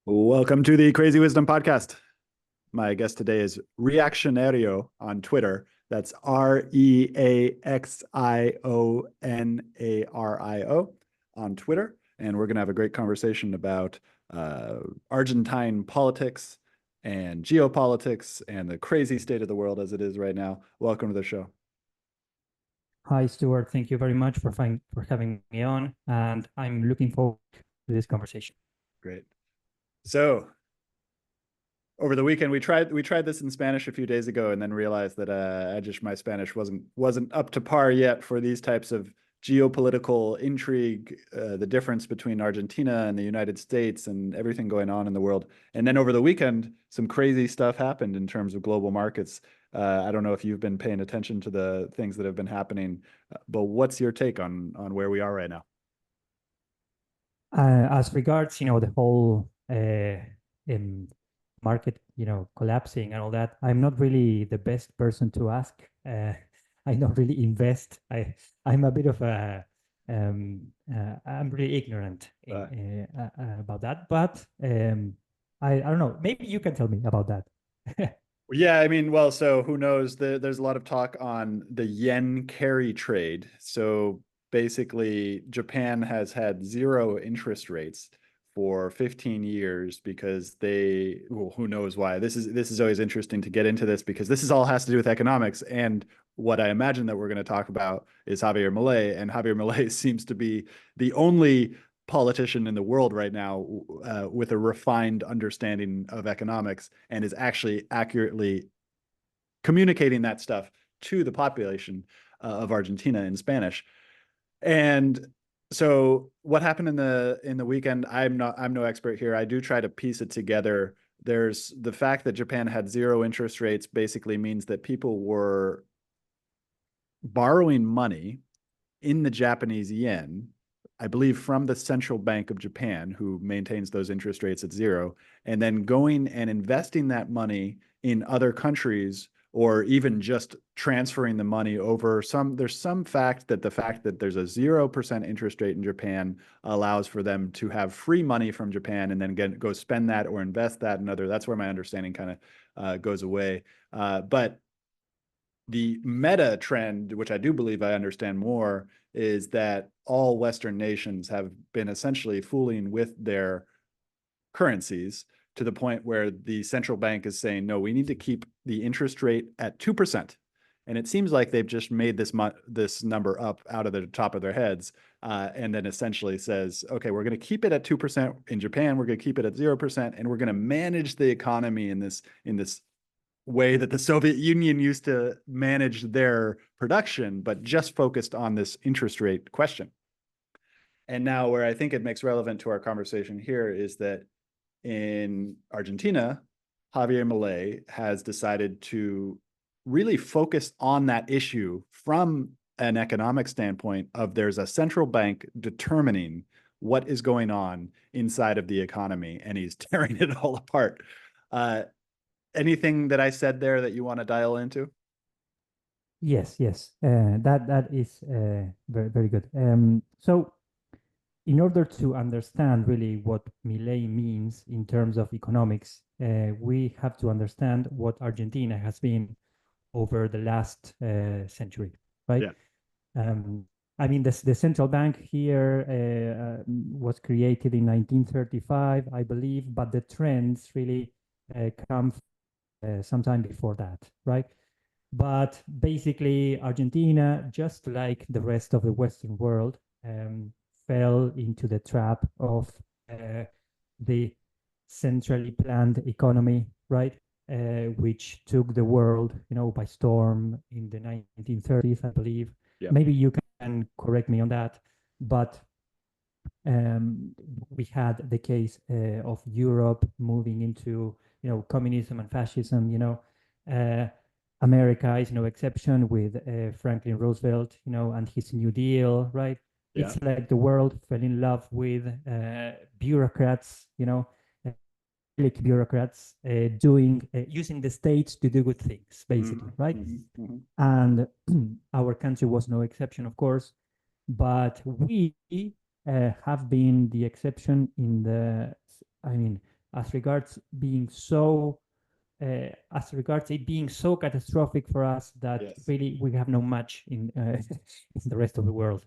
Welcome to the Crazy Wisdom Podcast. My guest today is Reaxionario on Twitter. That's Reaxionario on Twitter. And we're going to have a great conversation about Argentine politics and geopolitics and the crazy state of the world as it is right now. Welcome to the show. Hi, Stuart. Thank you very much for having me on, and I'm looking forward to this conversation. Great. So over the weekend, we tried this in Spanish a few days ago, and then realized that my Spanish wasn't up to par yet for these types of geopolitical intrigue, the difference between Argentina and the United States, and everything going on in the world. And then over the weekend, some crazy stuff happened in terms of global markets. I don't know if you've been paying attention to the things that have been happening, but what's your take on where we are right now? As regards, the whole market, collapsing and all that, I'm not really the best person to ask. I don't really invest. I'm a bit of I'm really ignorant about that. But I don't know. Maybe you can tell me about that. Yeah, I mean, well, so who knows? There's a lot of talk on the yen carry trade. So basically, Japan has had zero interest rates for 15 years because well, who knows why. This is always interesting to get into this because this is all has to do with economics. And what I imagine that we're going to talk about is Javier Milei, and Javier Milei seems to be the only politician in the world right now with a refined understanding of economics and is actually accurately communicating that stuff to the population of Argentina in Spanish. And so what happened in the weekend, I'm no expert here. I do try to piece it together. There's the fact that Japan had zero interest rates basically means that people were borrowing money in the Japanese yen, I believe, from the central bank of Japan, who maintains those interest rates at zero, and then going and investing that money in other countries, or even just transferring the money over there's some fact that there's a 0% interest rate in Japan allows for them to have free money from Japan and then go spend that or invest that in other. That's where my understanding kind of goes away. But the meta trend, which I do believe I understand more, is that all Western nations have been essentially fooling with their currencies to the point where the central bank is saying, no, we need to keep the interest rate at 2%. And it seems like they've just made this number up out of the top of their heads, and then essentially says, okay, we're going to keep it at 2% in Japan, we're going to keep it at 0%, and we're going to manage the economy in this way that the Soviet Union used to manage their production, but just focused on this interest rate question. And now where I think it makes relevant to our conversation here is that in Argentina, Javier Milei has decided to really focus on that issue from an economic standpoint of there's a central bank determining what is going on inside of the economy, and he's tearing it all apart. Anything that I said there that you want to dial into? Yes, yes. That is very, very good. So in order to understand really what Milei means in terms of economics, we have to understand what Argentina has been over the last century, right? Yeah. I mean, the central bank here was created in 1935, I believe, but the trends really come sometime before that, right? But basically, Argentina, just like the rest of the Western world, fell into the trap of the centrally planned economy, right? Which took the world, by storm in the 1930s, I believe. Yeah. Maybe you can correct me on that, but we had the case of Europe moving into, communism and fascism. America is no exception with Franklin Roosevelt, and his New Deal, right? Yeah. It's like the world fell in love with bureaucrats, public bureaucrats using the states to do good things, basically, right? And our country was no exception, of course, but we have been the exception I mean, as regards being so as regards it being so catastrophic for us that Yes. really we have no match in, in the rest of the world.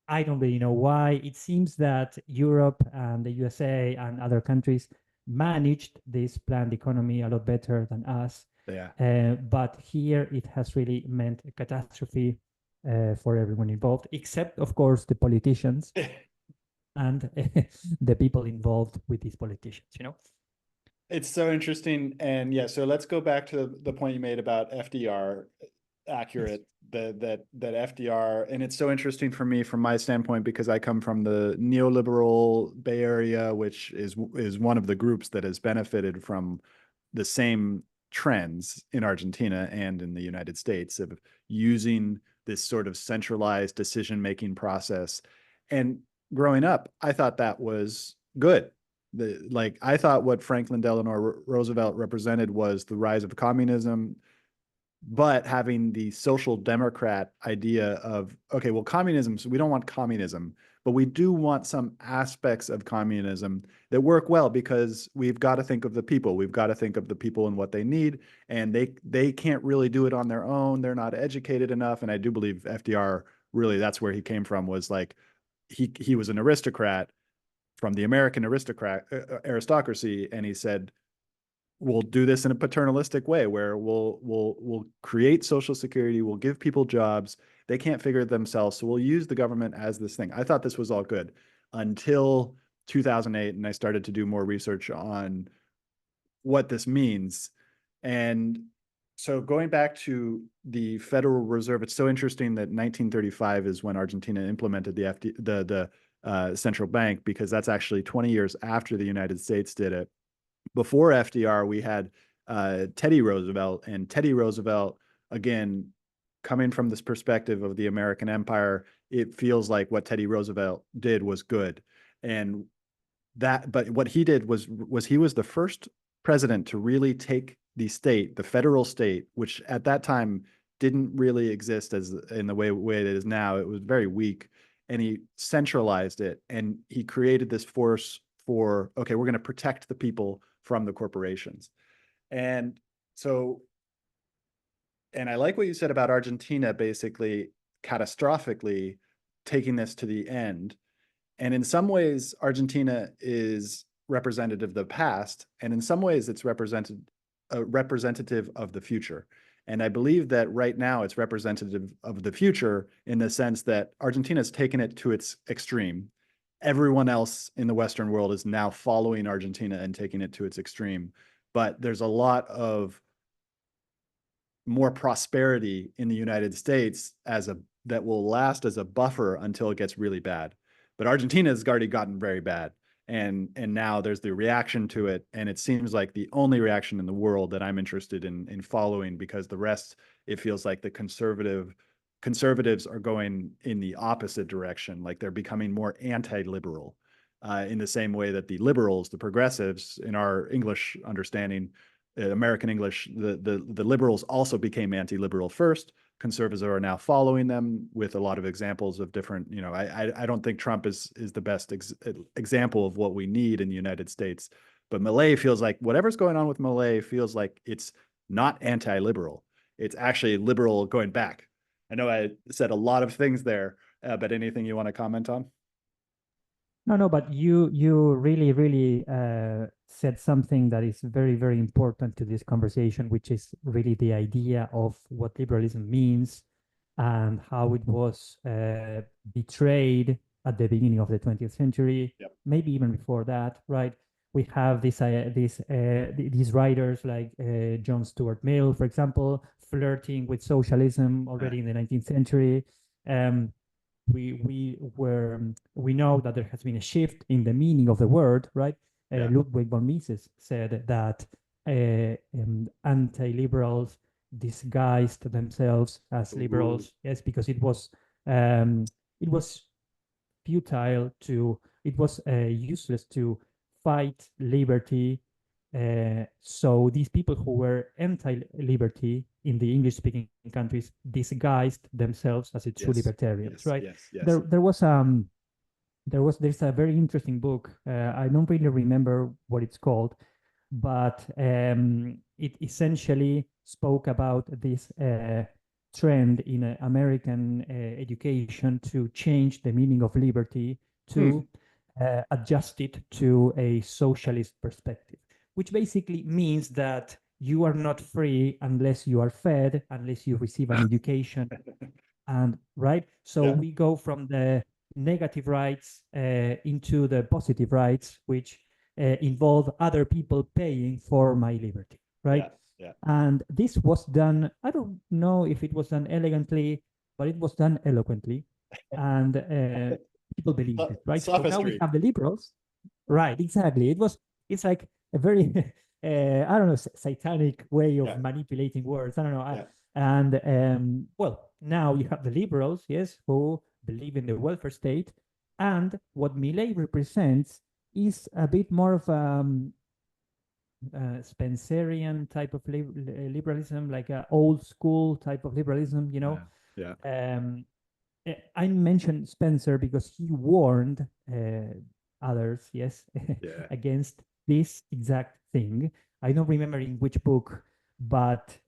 I don't really know why. It seems that Europe and the USA and other countries managed this planned economy a lot better than us. Yeah. But here it has really meant a catastrophe for everyone involved, except, of course, the politicians and the people involved with these politicians. It's so interesting. And yeah, so let's go back to the point you made about FDR. Accurate that FDR, and it's so interesting for me from my standpoint because I come from the neoliberal Bay Area, which is one of the groups that has benefited from the same trends in Argentina and in the United States of using this sort of centralized decision-making process. And growing up, I thought that was good. I thought what Franklin Delano Roosevelt represented was the rise of communism, but having the social democrat idea of, okay, well, communism, so we don't want communism, but we do want some aspects of communism that work well because we've got to think of the people. We've got to think of the people and what they need, and they can't really do it on their own. They're not educated enough. And I do believe FDR, really, that's where he came from, was like he was an aristocrat from the American aristocracy, and he said, we'll do this in a paternalistic way where we'll create social security, we'll give people jobs, they can't figure it themselves, so we'll use the government as this thing. I thought this was all good until 2008, and I started to do more research on what this means. And so going back to the Federal Reserve, it's so interesting that 1935 is when Argentina implemented the central bank, because that's actually 20 years after the United States did it. Before FDR, we had Teddy Roosevelt, and Teddy Roosevelt, again, coming from this perspective of the American empire, it feels like what Teddy Roosevelt did was good. And but what he did was he was the first president to really take the state, the federal state, which at that time didn't really exist as in the way it is now. It was very weak, and he centralized it, and he created this force for, okay, we're going to protect the people from the corporations. And so, and I like what you said about Argentina basically catastrophically taking this to the end. And in some ways, Argentina is representative of the past, and in some ways it's representative of the future. And I believe that right now it's representative of the future in the sense that Argentina's taken it to its extreme. Everyone else in the Western world is now following Argentina and taking it to its extreme. But there's a lot of more prosperity in the United States that will last as a buffer until it gets really bad. But Argentina has already gotten very bad. And now there's the reaction to it. And it seems like the only reaction in the world that I'm interested in following, because the rest, it feels like the conservatives are going in the opposite direction. Like they're becoming more anti-liberal in the same way that the liberals, the progressives in our English understanding, American English, the liberals also became anti-liberal first. Conservatives are now following them with a lot of examples of different, I don't think Trump is the best example of what we need in the United States. But Milei feels like whatever's going on with Milei feels like it's not anti-liberal. It's actually liberal going back. I know I said a lot of things there, but anything you want to comment on? No, but you really said something that is very, very important to this conversation, which is really the idea of what liberalism means and how it was betrayed at the beginning of the 20th century, Yep. maybe even before that, right? We have these writers like John Stuart Mill, for example, flirting with socialism already in the 19th century. We know that there has been a shift in the meaning of the word, right? Yeah. Ludwig von Mises said that anti-liberals disguised themselves as liberals. Yes, because it was futile it was useless to fight liberty. So these people who were anti-liberty in the English-speaking countries disguised themselves as a true libertarians, right? Yes. There was there's a very interesting book. I don't really remember what it's called, but it essentially spoke about this trend in American education to change the meaning of liberty to adjust it to a socialist perspective, which basically means that you are not free unless you are fed, unless you receive an education, and right. So Yeah. we go from the negative rights into the positive rights, which involve other people paying for my liberty, right? Yeah. Yeah. And this was done, I don't know if it was done elegantly, but it was done eloquently, and people believed it, right? So now we Sophistry. have the liberals, right? Exactly. It's like a very I don't know, satanic way of Yeah. manipulating words. I don't know. Yeah. And well, now you have the liberals, yes, who believe in the welfare state, and what Milei represents is a bit more of Spencerian type of liberalism, like a old school type of liberalism. Yeah. Um, I mentioned Spencer because he warned others, yes, Yeah. against this exact thing. I don't remember in which book, but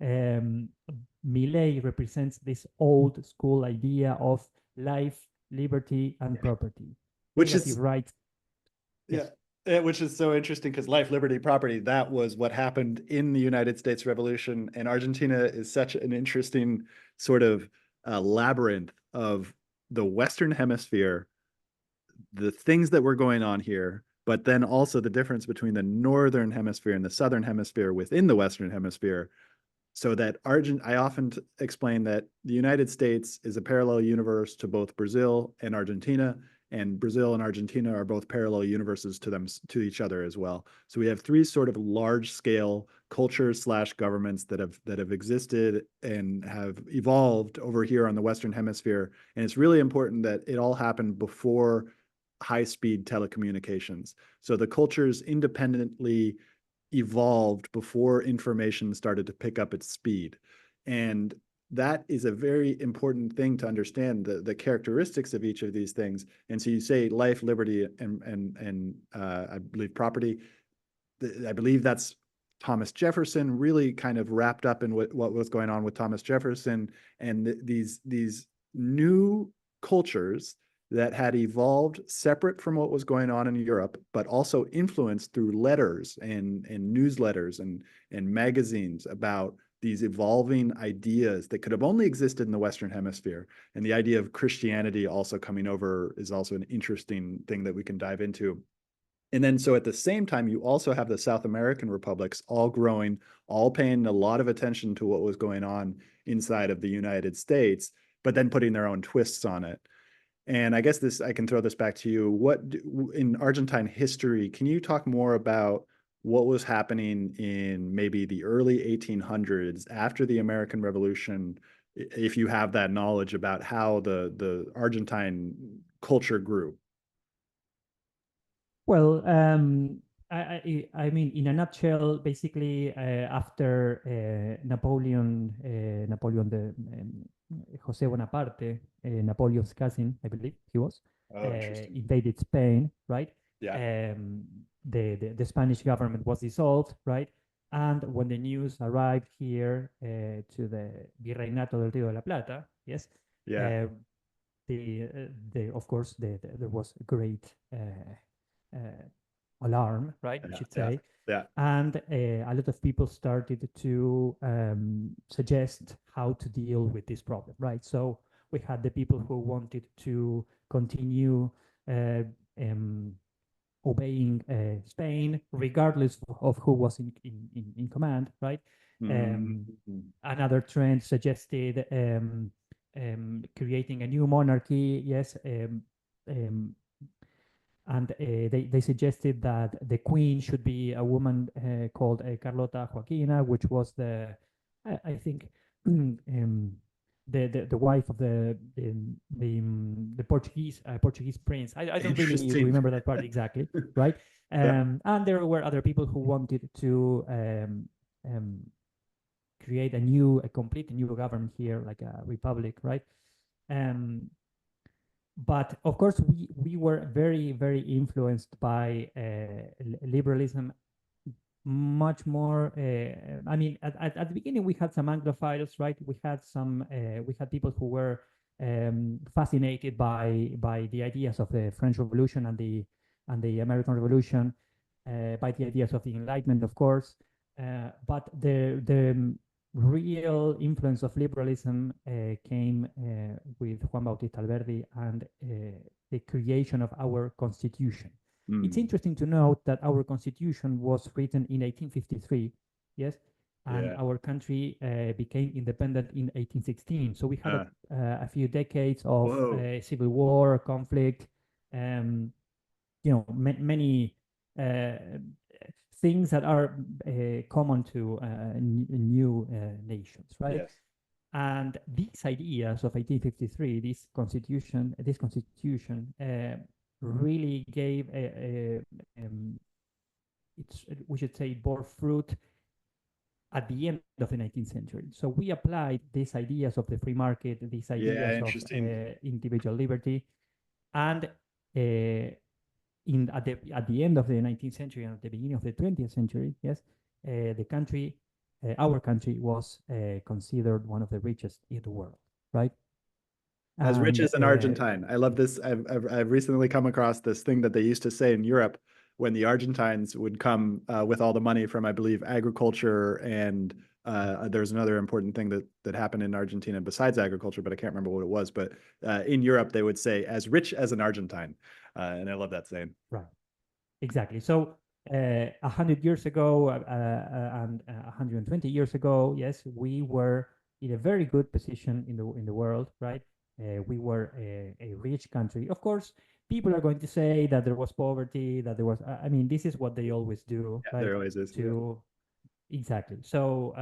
Millet represents this old school idea of life, liberty, and property, Which negative is rights. Yeah. Yes. Which is so interesting because life, liberty, property, that was what happened in the United States Revolution. And Argentina is such an interesting sort of labyrinth of the Western Hemisphere, the things that were going on here, but then also the difference between the Northern Hemisphere and the Southern Hemisphere within the Western Hemisphere. So that I often explain that the United States is a parallel universe to both Brazil and Argentina, and Brazil and Argentina are both parallel universes to each other as well. So we have three sort of large scale cultures slash governments that have existed and have evolved over here on the Western Hemisphere. And it's really important that it all happened before high speed telecommunications. So the cultures independently evolved before information started to pick up its speed. And that is a very important thing to understand the characteristics of each of these things. And so you say life, liberty, and I believe property. I believe that's Thomas Jefferson really kind of wrapped up in what was going on with Thomas Jefferson and these new cultures that had evolved separate from what was going on in Europe, but also influenced through letters and newsletters and magazines about these evolving ideas that could have only existed in the Western Hemisphere. And the idea of Christianity also coming over is also an interesting thing that we can dive into. And then, so at the same time, you also have the South American republics all growing, all paying a lot of attention to what was going on inside of the United States, but then putting their own twists on it. And I guess I can throw this back to you. In Argentine history, can you talk more about what was happening in maybe the early 1800s after the American Revolution, if you have that knowledge about how the Argentine culture grew? Well, I mean, in a nutshell, basically, after Napoleon the Jose Bonaparte, Napoleon's cousin, I believe he was, Oh, interesting. invaded Spain, right? Yeah. The Spanish government was dissolved, right? And when the news arrived here to the Virreinato del Río de la Plata, yes, Yeah. uh, of course, there was a great alarm, right? We Yeah. should Yeah. say. Yeah. And a lot of people started to suggest how to deal with this problem, right? So we had the people who wanted to continue uh, um, obeying Spain, regardless of who was in command, right? Um, Mm-hmm. Another trend suggested creating a new monarchy, yes, um, and they suggested that the queen should be a woman called Carlota Joaquina, which was I think, the wife of the Portuguese prince. I don't really Interesting. remember that part exactly, right? Yeah. And there were other people who wanted to um, create a complete new government here, like a republic, right? Um, but of course, we were very, very influenced by liberalism, much more. I mean, at the beginning, we had some Anglophiles, right? We had people who were fascinated by the ideas of the French Revolution and the American Revolution, by the ideas of the Enlightenment, of course. But the real influence of liberalism came with Juan Bautista Alberdi and the creation of our constitution. It's interesting to note that our constitution was written in 1853, yes, and Yeah. our country became independent in 1816. So we had a few decades of civil war, conflict, many things that are common to new nations, right? Yes. And these ideas of 1853, this constitution really gave we should say, bore fruit at the end of the 19th century. So we applied these ideas of the free market, these ideas of individual liberty, and at the end of the 19th century and at the beginning of the 20th century, yes, our country was considered one of the richest in the world, right? As rich And as an Argentine. I love this. I've recently come across this thing that they used to say in Europe when the Argentines would come with all the money from, I believe, agriculture, and there's another important thing that happened in Argentina besides agriculture, but I can't remember what it was. But in Europe, they would say, "As rich as an Argentine," and I love that saying. Right, exactly. So 100 years ago and 120 years ago, yes, we were in a very good position in the world, right? We were a rich country. Of course, people are going to say that there was poverty, that there was. I mean, this is what they always do, Yeah, right? there always is. Exactly. So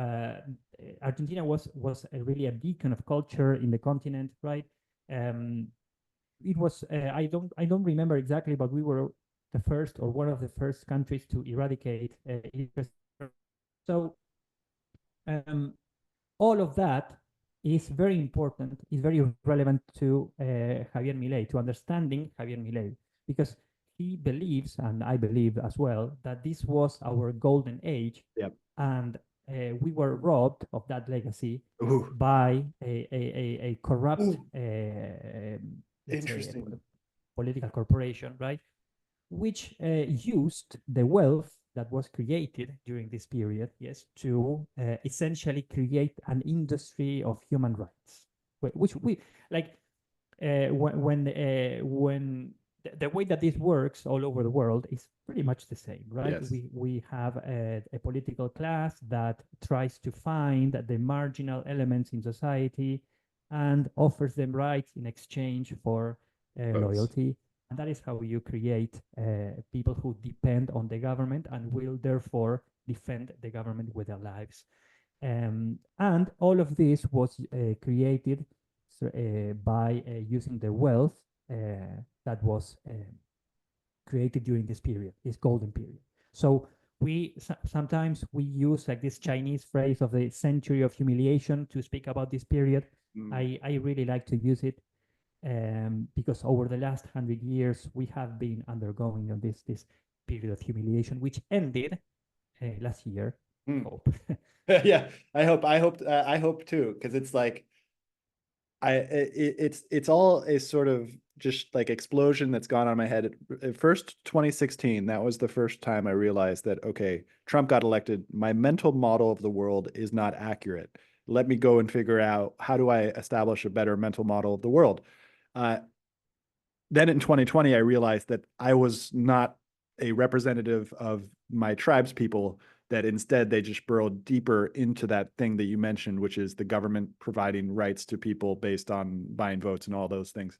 Argentina was really a beacon of culture in the continent, right? It was I don't remember exactly, but we were the first or one of the first countries to eradicate interest. So all of that is very important, is very relevant to Javier Milei, to understanding Javier Milei, because he believes, and I believe as well, that this was our golden age, Yep. and we were robbed of that legacy Ooh. by a corrupt, Interesting. political corporation, right? Which used the wealth that was created during this period, yes, to essentially create an industry of human rights, which we like when the way that this works all over the world is pretty much the same, right? Yes. We have a political class that tries to find the marginal elements in society and offers them rights in exchange for loyalty. And that is how you create people who depend on the government and will therefore defend the government with their lives. And all of this was created by using the wealth that was created during this period, this golden period. So sometimes we use like this Chinese phrase of the century of humiliation to speak about this period. I really like to use it because over the last 100 years we have been undergoing this period of humiliation, which ended last year. I hope. Yeah, I hope too, because it's like it's all a sort of just like explosion that's gone on my head. At first, 2016, that was the first time I realized that, okay, Trump got elected. My mental model of the world is not accurate. Let me go and figure out, how do I establish a better mental model of the world? Then in 2020, I realized that I was not a representative of my tribes people, that instead they just burrowed deeper into that thing that you mentioned, which is the government providing rights to people based on buying votes and all those things.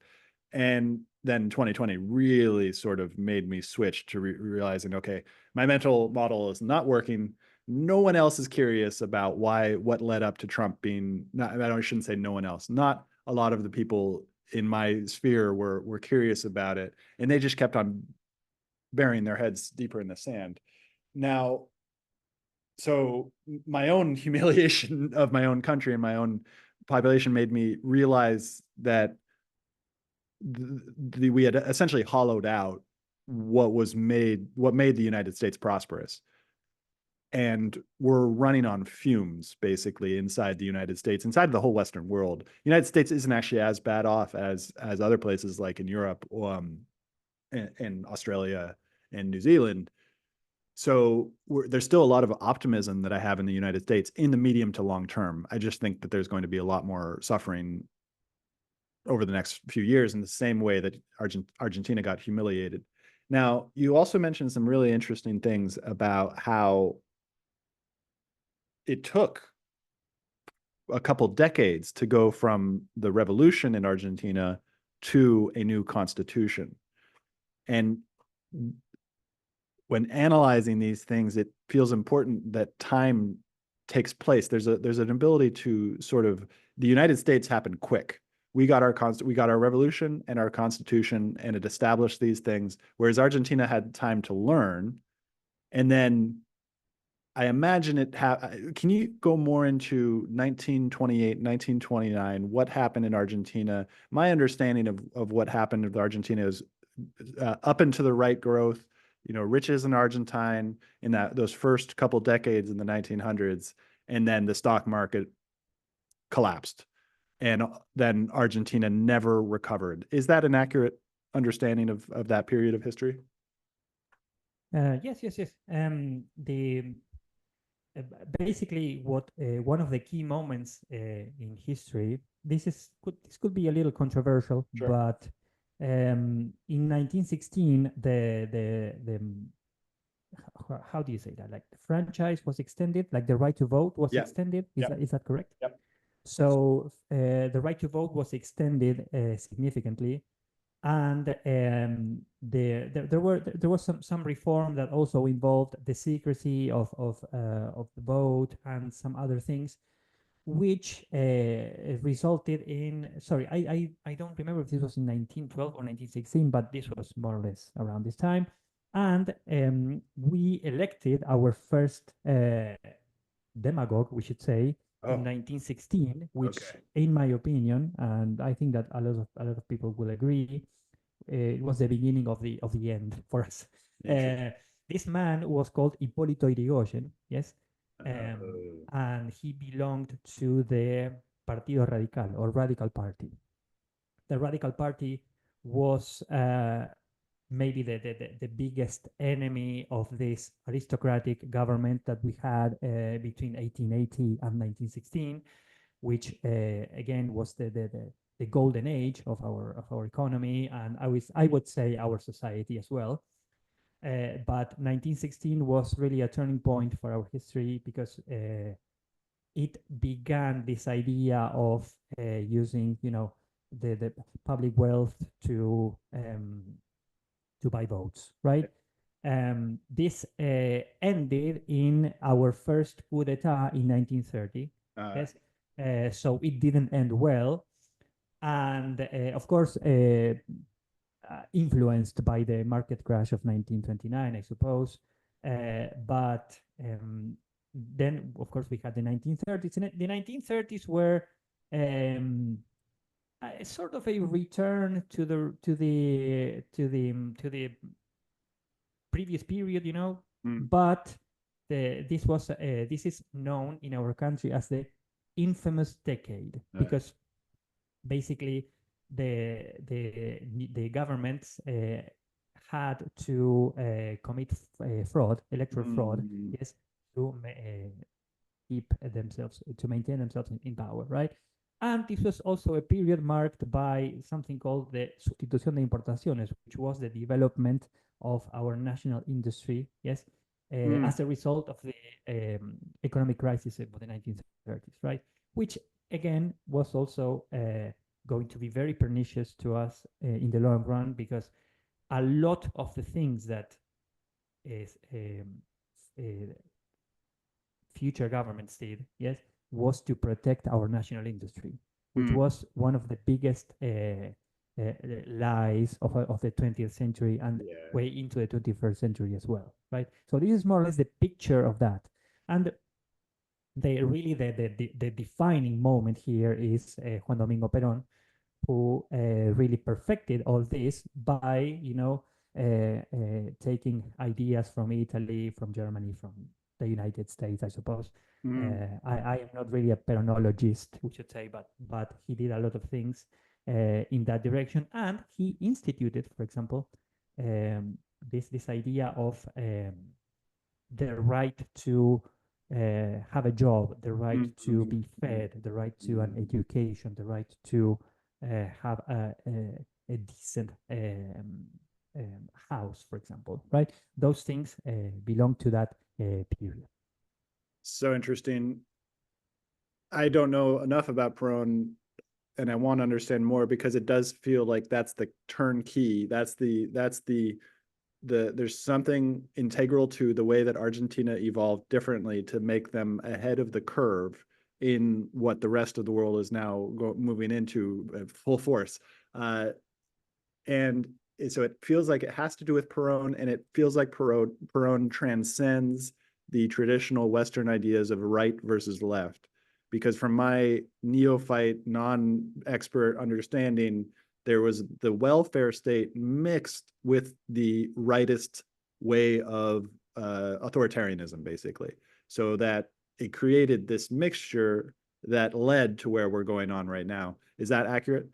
And then 2020 really sort of made me switch to realizing, okay, my mental model is not working. No one else is curious about what led up to Trump being, not, I shouldn't say no one else, not a lot of the people in my sphere were curious about it, and they just kept on burying their heads deeper in the sand. Now, so my own humiliation of my own country and my own population made me realize that we had essentially hollowed out what made the United States prosperous. And we're running on fumes basically inside the United States, inside the whole Western world. The United States isn't actually as bad off as other places like in Europe, in Australia and New Zealand. So there's still a lot of optimism that I have in the United States in the medium to long term. I just think that there's going to be a lot more suffering over the next few years in the same way that Argentina got humiliated. Now, you also mentioned some really interesting things about how it took a couple decades to go from the revolution in Argentina to a new constitution. And when analyzing these things, it feels important that time takes place. There's an ability to sort of, the United States happened quick. We got our revolution and our constitution, and it established these things, whereas Argentina had time to learn. And then I imagine can you go more into 1928, 1929, what happened in Argentina? My understanding of what happened with Argentina is up and to the right growth, riches in Argentine in those first couple decades in the 1900s, and then the stock market collapsed. And then Argentina never recovered. Is that an accurate understanding of that period of history? Yes. Basically, what one of the key moments in history. This could be a little controversial, Sure. but in 1916, the how do you say that? Like the franchise was extended, like the right to vote was extended. Is that correct? Yep. So the right to vote was extended significantly, and there was some reform that also involved the secrecy of the vote and some other things, which resulted in, sorry, I don't remember if this was in 1912 or 1916, but this was more or less around this time. And we elected our first demagogue, we should say, in 1916, which, in my opinion, and I think that a lot of people will agree, it was the beginning of the end for us. This man was called Hipólito Yrigoyen, yes, and he belonged to the Partido Radical or Radical Party. The Radical Party was maybe the biggest enemy of this aristocratic government that we had between 1880 and 1916, which again was the golden age of our economy, and I would say our society as well. But 1916 was really a turning point for our history because it began this idea of using, the public wealth to buy votes, right? This ended in our first coup d'etat in 1930. Yes, so it didn't end well, and of course, influenced by the market crash of 1929, I suppose. But then, of course, we had the 1930s. And the 1930s were sort of a return to the previous period, But this is known in our country as the infamous decade, because basically the governments had to commit fraud, electoral fraud, yes, to maintain themselves in power, right? And this was also a period marked by something called the sustitución de importaciones, which was the development of our national industry, yes, as a result of the economic crisis of the 1930s, right? Which again was also going to be very pernicious to us in the long run, because a lot of the things that is future governments did, yes, was to protect our national industry, which was one of the biggest lies of the 20th century and way into the 21st century as well, right? So this is more or less the picture of that. And the defining moment here is Juan Domingo Perón, who really perfected all this by, taking ideas from Italy, from Germany, from the United States, I suppose. I am not really a peronologist, we should say, but he did a lot of things in that direction, and he instituted, for example, this idea of the right to have a job, the right to be fed, the right to an education, the right to have a decent house, for example, right? Those things belong to that period. So interesting. I don't know enough about Peron, and I want to understand more because it does feel like that's the turnkey. That's the there's something integral to the way that Argentina evolved differently to make them ahead of the curve in what the rest of the world is now moving into full force. And so it feels like it has to do with Peron, and it feels like Peron transcends the traditional Western ideas of right versus left. Because from my neophyte, non-expert understanding, there was the welfare state mixed with the rightist way of authoritarianism, basically. So that it created this mixture that led to where we're going on right now. Is that accurate?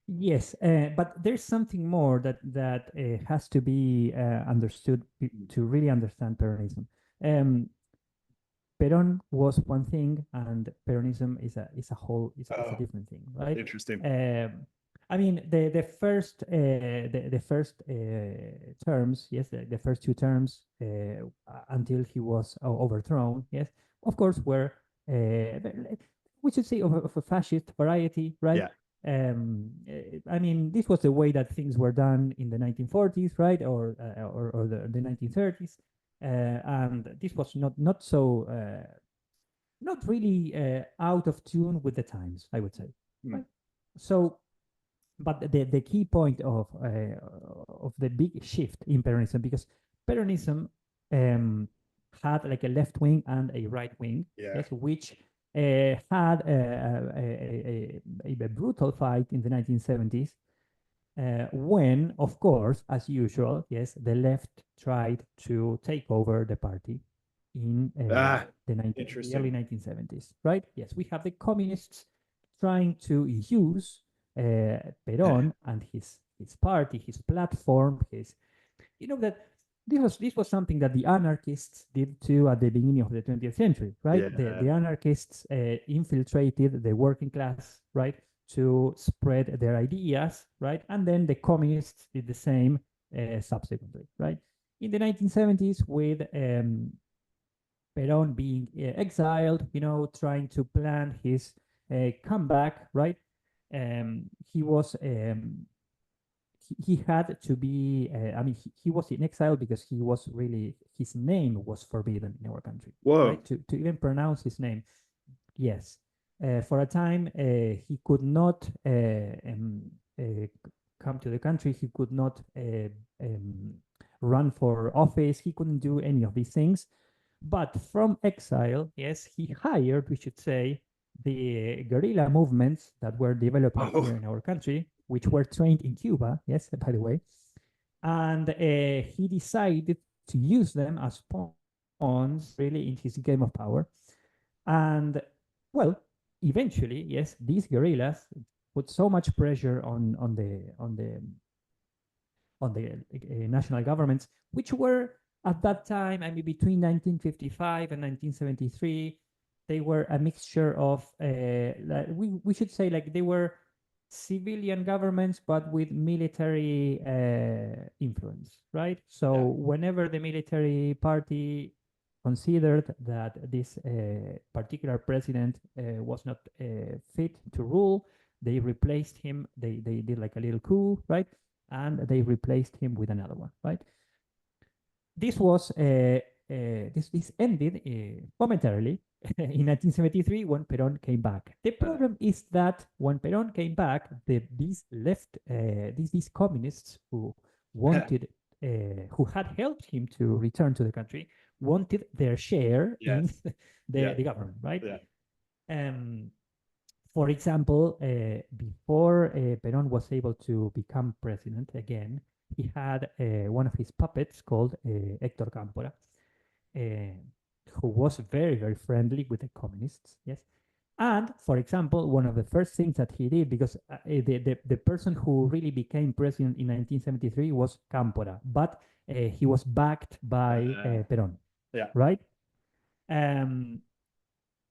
Yes, but there's something more that has to be understood to really understand Peronism. Peron was one thing, and Peronism is a whole is a different thing, right? Interesting. I mean, the first terms, yes, the first two terms until he was overthrown, yes, of course, were we should say of a fascist variety, right? Yeah. I mean, this was the way that things were done in the 1940s, right, or the 1930s, and this was not so not really out of tune with the times, I would say. Right? So, but the key point of the big shift in Peronism, because Peronism had like a left wing and a right wing, yes, which had a brutal fight in the 1970s when, of course, as usual, yes, the left tried to take over the party in the early 1970s, right? Yes, we have the communists trying to use Perón and his party, his platform, that this was something that the anarchists did too at the beginning of the 20th century, right? Yeah. The anarchists infiltrated the working class, right, to spread their ideas, right? And then the communists did the same subsequently, right? In the 1970s, with Perón being exiled, trying to plan his comeback, right? He was he had to be I mean he was in exile because he was really his name was forbidden in our country. Whoa. Right, to even pronounce his name. Yes, for a time he could not come to the country. He could not run for office. He couldn't do any of these things. But from exile, yes, he hired, we should say, the guerrilla movements that were developing here in our country, which were trained in Cuba, yes, by the way. And he decided to use them as pawns, really, in his game of power. And, well, eventually, yes, these guerrillas put so much pressure on the national governments, which were at that time, I mean, between 1955 and 1973, they were a mixture of, we should say, like they were civilian governments, but with military influence, right? So whenever the military party considered that this particular president was not fit to rule, they replaced him. They did like a little coup, right? And they replaced him with another one, right? This was this ended momentarily in 1973 when Perón came back. The problem is that when Perón came back, these left these communists who wanted who had helped him to return to the country wanted their share in the government, right? For example, before Perón was able to become president again, he had one of his puppets called Héctor Cámpora, who was very, very friendly with the communists. Yes. And for example, one of the first things that he did, because the person who really became president in 1973 was Cámpora, but he was backed by Perón. Yeah. Right?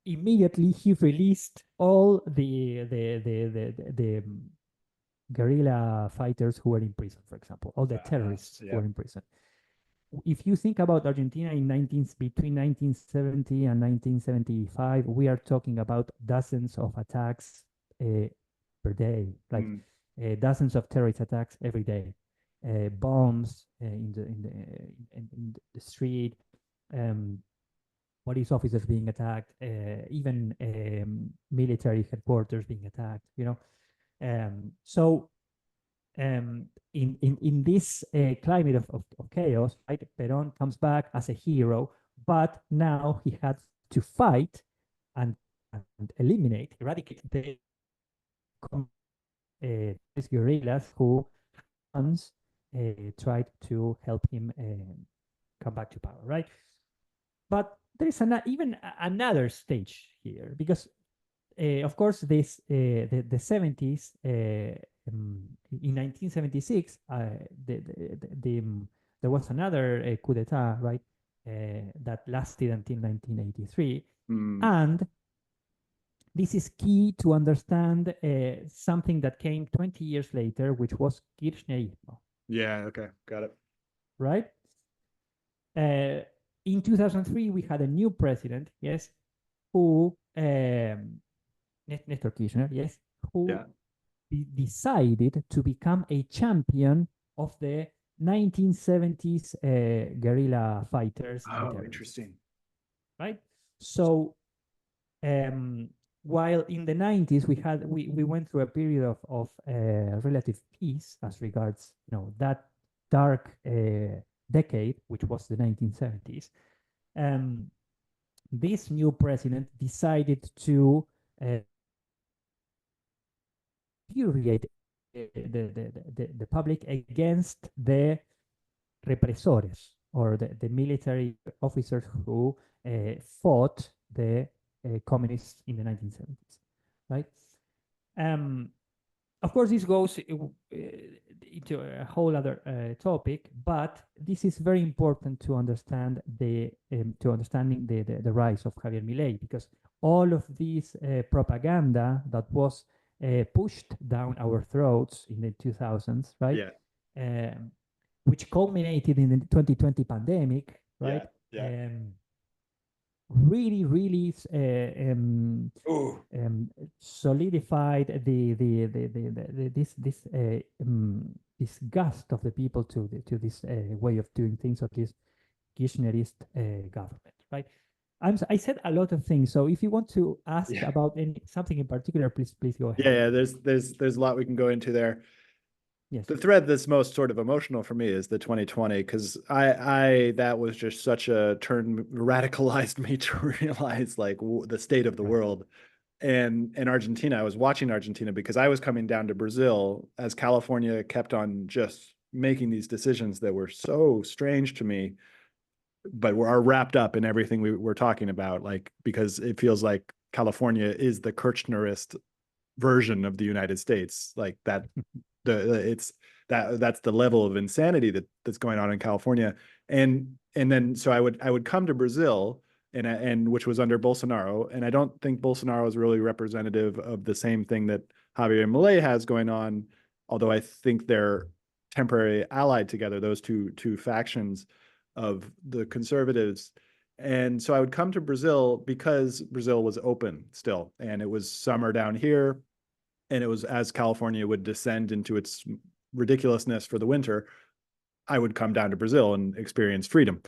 Immediately he released all the guerrilla fighters who were in prison, for example, all the terrorists who were in prison. If you think about Argentina between 1970 and 1975, we are talking about dozens of attacks per day, like dozens of terrorist attacks every day, bombs in the street, police officers being attacked, even military headquarters being attacked. So in this climate of chaos, right, Perón comes back as a hero, but now he had to fight and eradicate these guerrillas who once tried to help him come back to power, right? But there is even another stage here, because of course the 70s, in 1976, there was another coup d'etat, right, that lasted until 1983. And this is key to understand something that came 20 years later, which was Kirchnerismo. Yeah, okay, got it. Right? In 2003, we had a new president, yes, who, Nestor Kirchner, yes, who decided to become a champion of the 1970s guerrilla fighters. Oh, interesting. Right? So, while in the 90s we went through a period of relative peace as regards that dark decade, which was the 1970s, this new president decided to infuriate the public against the represores, or the military officers who fought the communists in the 1970s, right? Of course, this goes into a whole other topic, but this is very important to understand understanding the rise of Javier Milei, because all of this propaganda that was pushed down our throats in the 2000s, right? Yeah. Which culminated in the 2020 pandemic, right? Yeah. Really solidified this gust of the people to this way of doing things, of this Kirchnerist government, right? I said a lot of things, so if you want to ask about something in particular, please go ahead. Yeah, there's a lot we can go into there. Yes. The thread that's most sort of emotional for me is the 2020, because I that was just such a turn, radicalized me to realize like the state of the world. And in Argentina, I was watching Argentina because I was coming down to Brazil as California kept on just making these decisions that were so strange to me, but are wrapped up in everything we're talking about, like, because it feels like California is the Kirchnerist version of the United States, like that. That's the level of insanity that's going on in California. And then so I would come to Brazil, and which was under Bolsonaro, and I don't think Bolsonaro is really representative of the same thing that Javier Milei has going on, although I think they're temporarily allied together, those two factions of the conservatives. And so I would come to Brazil because Brazil was open still, and it was summer down here. And it was as California would descend into its ridiculousness for the winter, I would come down to Brazil and experience freedom.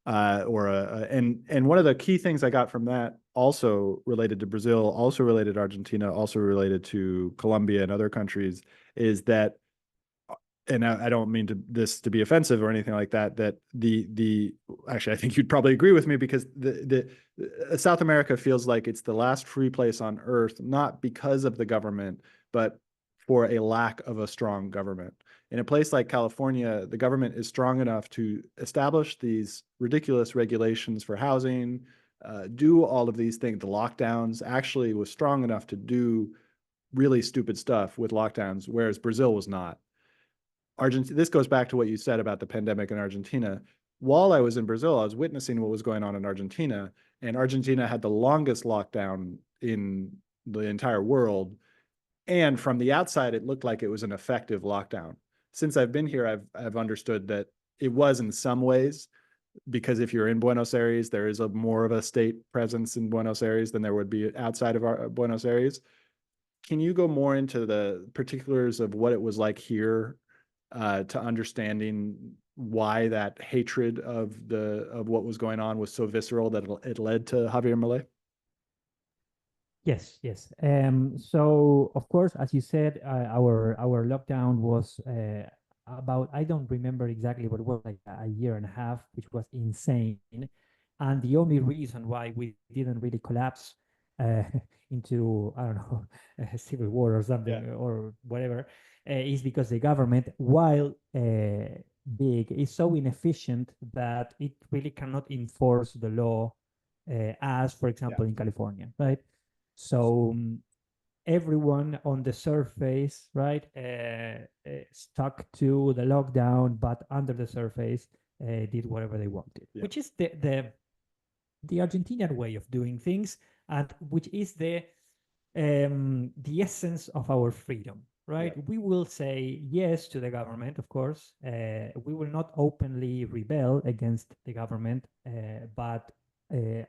And one of the key things I got from that, also related to Brazil, also related to Argentina, also related to Colombia and other countries, is that and I don't mean this to be offensive or anything like that, that actually, I think you'd probably agree with me, because the South America feels like it's the last free place on earth, not because of the government, but for a lack of a strong government. In a place like California, the government is strong enough to establish these ridiculous regulations for housing, do all of these things. The lockdowns actually was strong enough to do really stupid stuff with lockdowns, whereas Brazil was not. Argentina, this goes back to what you said about the pandemic in Argentina. While I was in Brazil, I was witnessing what was going on in Argentina, and Argentina had the longest lockdown in the entire world. And from the outside, it looked like it was an effective lockdown. Since I've been here, I've understood that it was in some ways, because if you're in Buenos Aires, there is more of a state presence in Buenos Aires than there would be outside of Buenos Aires. Can you go more into the particulars of what it was like here, to understanding why that hatred of what was going on was so visceral that it led to Javier Milei? Yes, yes. So of course, as you said, our lockdown was about, I don't remember exactly, but it was like a year and a half, which was insane. And the only reason why we didn't really collapse uh, into, I don't know, a civil war or something, Yeah. or whatever, is because the government, while big, is so inefficient that it really cannot enforce the law, as, for example, in California, right? So everyone on the surface, right, stuck to the lockdown, but under the surface did whatever they wanted, Yeah. which is the Argentinian way of doing things, and which is the essence of our freedom, right? Yeah. We will say yes to the government, of course. We will not openly rebel against the government, but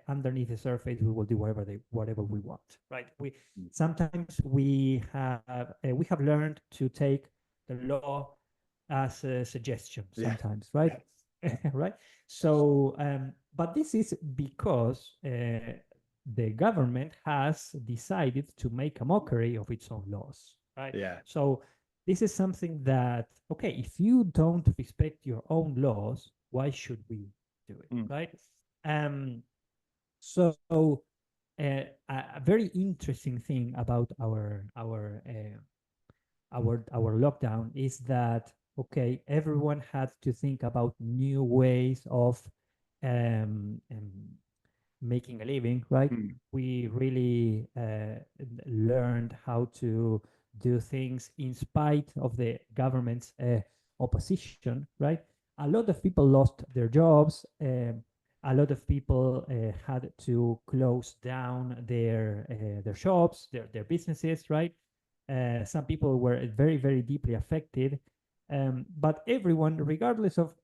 underneath the surface, we will do whatever we want, right? Sometimes we have learned to take the law as a suggestion, Yeah. sometimes, right? Right. So, but this is because the government has decided to make a mockery of its own laws, right? Yeah. So this is something that, okay, if you don't respect your own laws, why should we do it, right? So a very interesting thing about our lockdown is that, okay, everyone had to think about new ways of making a living, right? We really learned how to do things in spite of the government's opposition, right? A lot of people lost their jobs. A lot of people had to close down their shops, their businesses, right? Some people were very, very deeply affected. But everyone, regardless of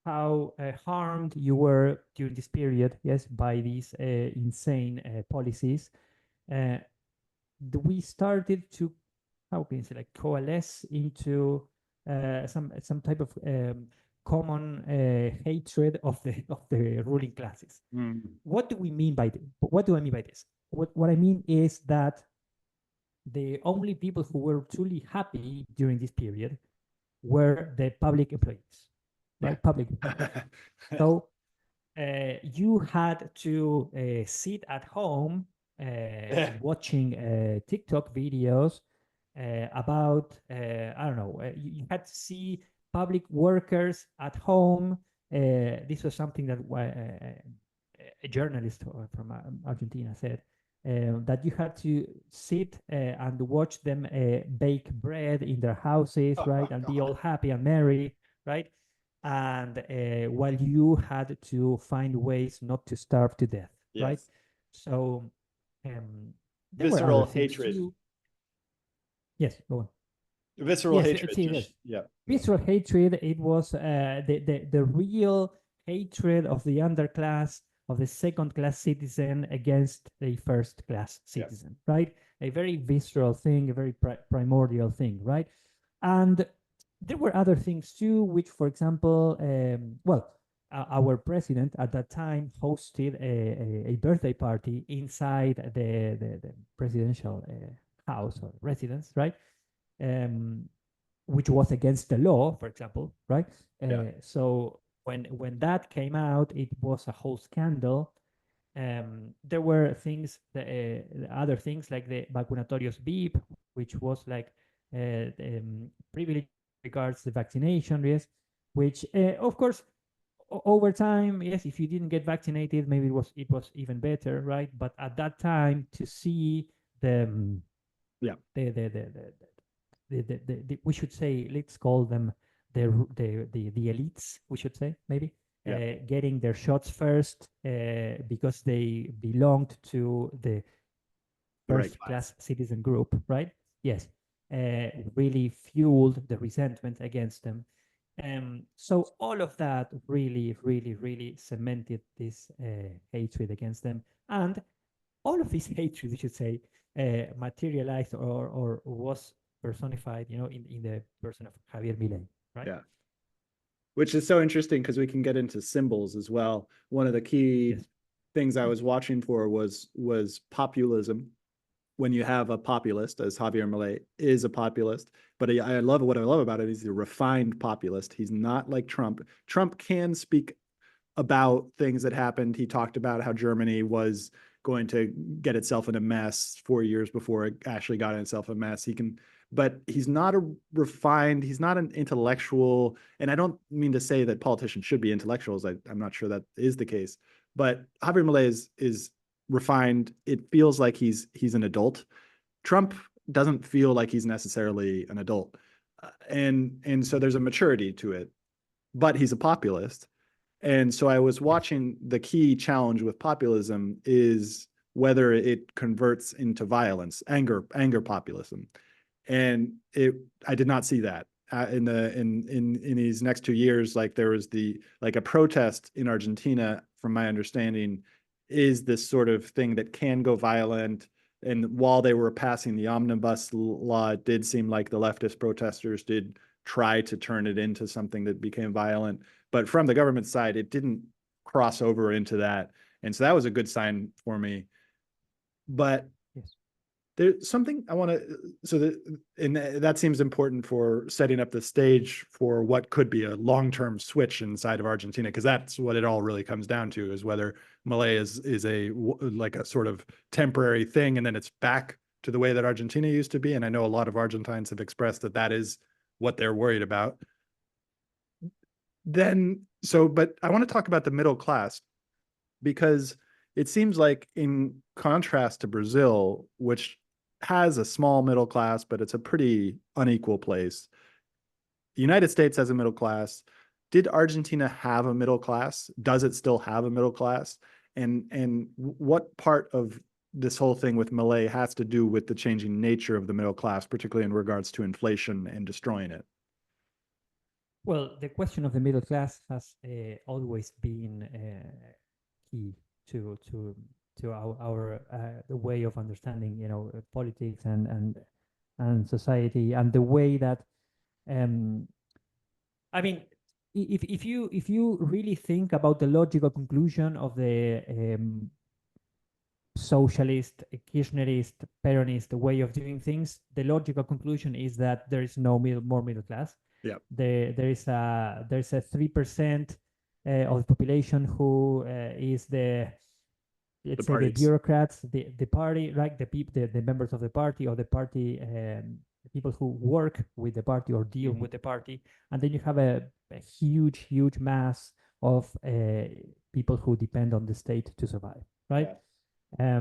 how harmed you were during this period, yes, by these insane policies, uh, we started to, how can you say, like, coalesce into some type of common hatred of the ruling classes. What do we mean by this? What do I mean by this? What I mean is that the only people who were truly happy during this period were the public employees, right? Yeah. Public employees. So you had to sit at home watching TikTok videos about, I don't know, you had to see public workers at home. This was something that a journalist from Argentina said, that you had to sit and watch them bake bread in their houses, right? And be all happy and merry, right? And while you had to find ways not to starve to death, right? Yes. So there were other Visceral things hatred. too. Yes, go on. Visceral Yes, hatred. yes. Yeah. Visceral hatred. It was the real hatred of the underclass, of the second-class citizen against the first-class citizen, right? A very visceral thing, a very primordial thing, right? And there were other things too, which, for example, our president at that time hosted a birthday party inside the presidential house or residence, right? which was against the law, for example, right? So when that came out, it was a whole scandal. There were things, other things like the vacunatorios beep, which was like privilege regards the vaccination risk, which of course over time, yes, if you didn't get vaccinated, maybe it was even better, right? But at that time, to see the we should say, let's call them the elites, we should say, maybe getting their shots first because they belonged to the first class citizen group, right? Yes, really fueled the resentment against them. So all of that really, really, really cemented this hatred against them. And all of this hatred, we should say, materialized or was personified, in the person of Javier Milei, right? Yeah. Which is so interesting because we can get into symbols as well. One of the key things I was watching for was populism. When you have a populist, as Javier Milei is a populist, but I love what I love about it. He's a refined populist. He's not like Trump. Trump can speak about things that happened. He talked about how Germany was going to get itself in a mess 4 years before it actually got itself a mess. He can, but he's not a refined, he's not an intellectual. And I don't mean to say that politicians should be intellectuals. I'm not sure that is the case. But Javier Milei is refined. It feels like he's an adult. Trump doesn't feel like he's necessarily an adult. And so there's a maturity to it, but he's a populist. And so I was watching, the key challenge with populism is whether it converts into violence, anger populism. And I did not see that in these next 2 years. Like there was a protest in Argentina, from my understanding, is this sort of thing that can go violent. And while they were passing the omnibus law, it did seem like the leftist protesters did try to turn it into something that became violent. But from the government side, it didn't cross over into that. And so that was a good sign for me. But there's something I want to, and that seems important for setting up the stage for what could be a long-term switch inside of Argentina, because that's what it all really comes down to, is whether Milei is a sort of temporary thing, and then it's back to the way that Argentina used to be. And I know a lot of Argentines have expressed that is what they're worried about. But I want to talk about the middle class, because it seems like, in contrast to Brazil, which has a small middle class, but it's a pretty unequal place, the United States has a middle class. Did Argentina have a middle class? Does it still have a middle class? And what part of this whole thing with Milei has to do with the changing nature of the middle class, particularly in regards to inflation and destroying it? Well, the question of the middle class has always been key to our the way of understanding, politics and society, and the way that I mean, if you really think about the logical conclusion of the socialist, Kirchnerist, Peronist way of doing things, the logical conclusion is that there is no more middle class. Yeah. There's a 3% of the population who is let's say the bureaucrats, the party, right? The members of the party, or the party, the people who work with the party or deal with the party, and then you have a huge mass of people who depend on the state to survive, right? Yeah.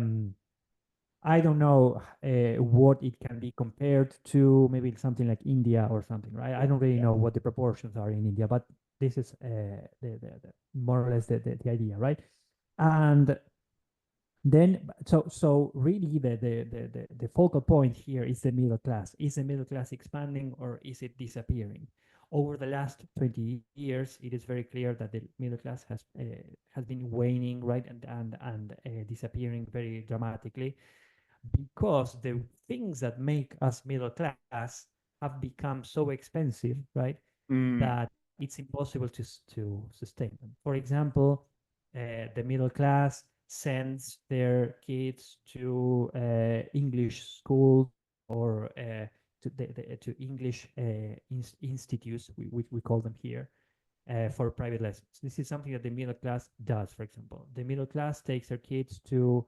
I don't know what it can be compared to, maybe something like India or something, right? I don't really know what the proportions are in India, but this is the more or less the idea, right? And then, so really the focal point here is the middle class. Is the middle class expanding, or is it disappearing? Over the last 20 years, it is very clear that the middle class has been waning, right, and disappearing very dramatically, because the things that make us middle class have become so expensive, right, that it's impossible to sustain them. For example, the middle class sends their kids to English school or to English institutes, which we call them here, for private lessons. This is something that the middle class does. For example, the middle class takes their kids to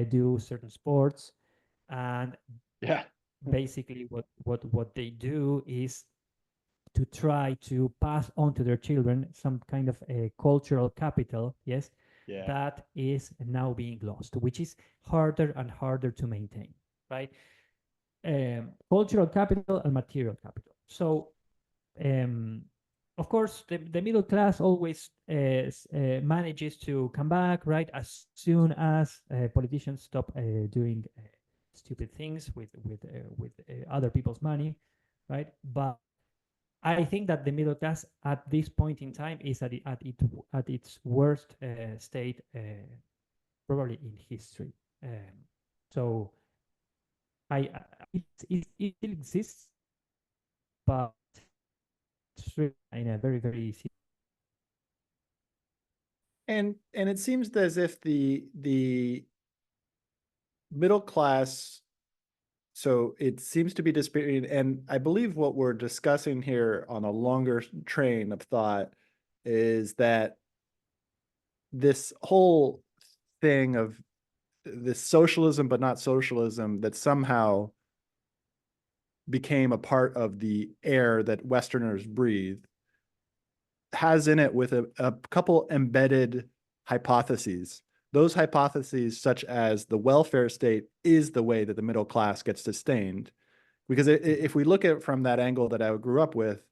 do certain sports, and Yeah. basically what they do is to try to pass on to their children some kind of a cultural capital, yes, Yeah. that is now being lost, which is harder and harder to maintain, right? Cultural capital and material capital. So, of course, the middle class always manages to come back, right? As soon as politicians stop doing stupid things with other people's money, right? But I think that the middle class at this point in time is at its worst state, probably in history. So it still exists, but it's really in a very very And it seems as if the middle class, so it seems to be disputed, and I believe what we're discussing here on a longer train of thought is that this whole thing of this socialism but not socialism that somehow became a part of the air that Westerners breathe has in it with a couple embedded hypotheses. Those hypotheses, such as the welfare state is the way that the middle class gets sustained. Because if we look at it from that angle that I grew up with,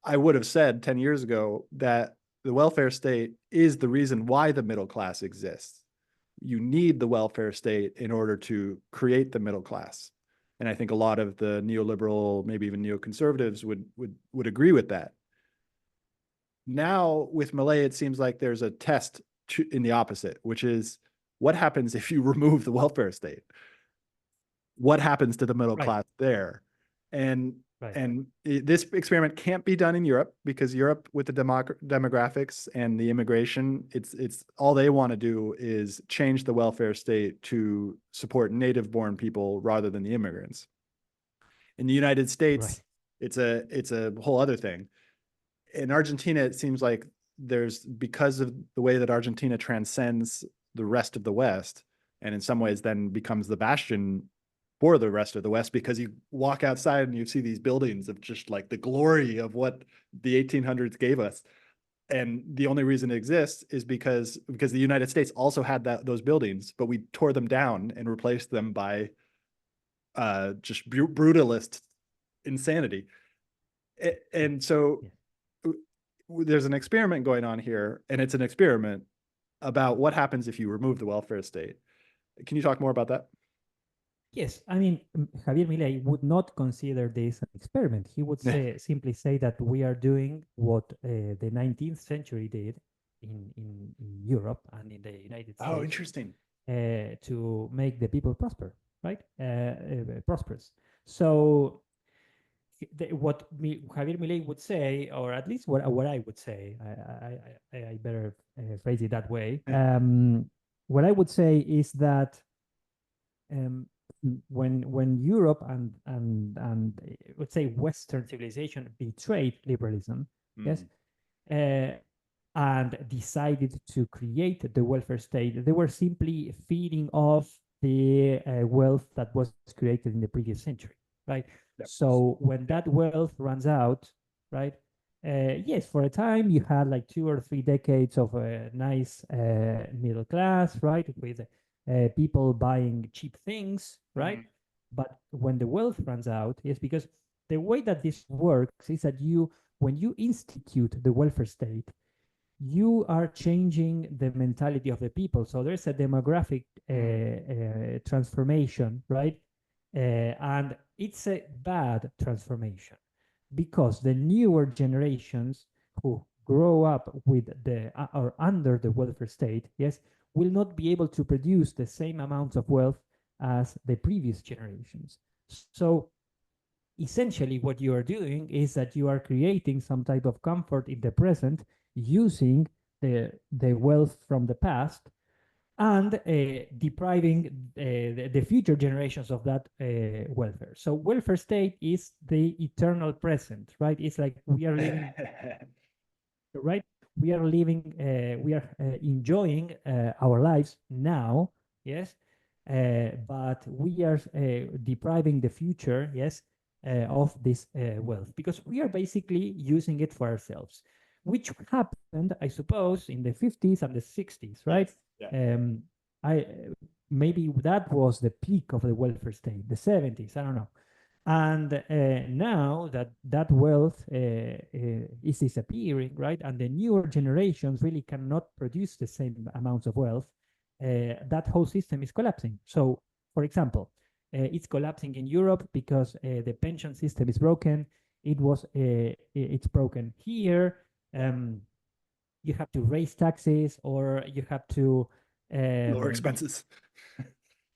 I would have said 10 years ago that the welfare state is the reason why the middle class exists. You need the welfare state in order to create the middle class. And I think a lot of the neoliberal, maybe even neoconservatives would agree with that. Now with Milei, it seems like there's a test in the opposite, which is what happens if you remove the welfare state? What happens to the middle class there? And this experiment can't be done in Europe because Europe, with the demographics and the immigration, it's all they want to do is change the welfare state to support native-born people rather than the immigrants. In the United States, it's a whole other thing. In Argentina, it seems like because of the way that Argentina transcends the rest of the West, and in some ways then becomes the bastion for the rest of the West, because you walk outside and you see these buildings of just like the glory of what the 1800s gave us. And the only reason it exists is because the United States also had those buildings, but we tore them down and replaced them by just brutalist insanity. And so there's an experiment going on here, and it's an experiment about what happens if you remove the welfare state. Can you talk more about that? Yes, I mean, Javier Milei would not consider this an experiment. He would simply say that we are doing what the 19th century did in Europe and in the United States. Oh, interesting. To make the people prosper, right? Prosperous. So what Javier Milei would say, or at least what I would say, I better phrase it that way. What I would say is that when Europe and let's say Western civilization betrayed liberalism, yes, and decided to create the welfare state, they were simply feeding off the wealth that was created in the previous century, right? Yep. So when that wealth runs out, right? Yes, for a time you had like 2 or 3 decades of a nice middle class, right? With people buying cheap things, right? But when the wealth runs out, yes, because the way that this works is that when you institute the welfare state, you are changing the mentality of the people. So there's a demographic transformation, right? And it's a bad transformation because the newer generations who grow up with or under the welfare state, yes, will not be able to produce the same amounts of wealth as the previous generations. So essentially what you are doing is that you are creating some type of comfort in the present using the wealth from the past and depriving the future generations of that welfare. So welfare state is the eternal present, right? It's like we are living, right? We are living, we are enjoying our lives now, yes, but we are depriving the future, yes, of this wealth because we are basically using it for ourselves, which happened, I suppose, in the 50s and the 60s, right? Yeah. I maybe that was the peak of the welfare state, the 70s, I don't know. And now that that wealth is disappearing, right, and the newer generations really cannot produce the same amounts of wealth, that whole system is collapsing. So, for example, it's collapsing in Europe because the pension system is broken. It's broken here. You have to raise taxes, or you have to Lower expenses.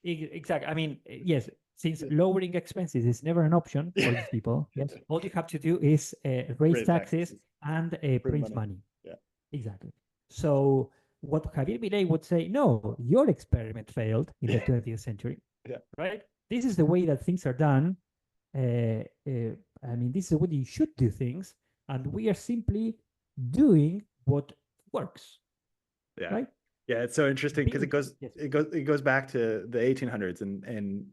exactly. I mean, yes, since lowering expenses is never an option for these people, yes, all you have to do is raise taxes and print money. Yeah. Exactly. So what Javier Milei would say, no, your experiment failed in the 20th century, Yeah. right? This is the way that things are done. I mean, this is the way you should do things, and we are simply doing what works. Yeah. Right? Yeah, it's so interesting because Yes. it goes back to the 1800s and in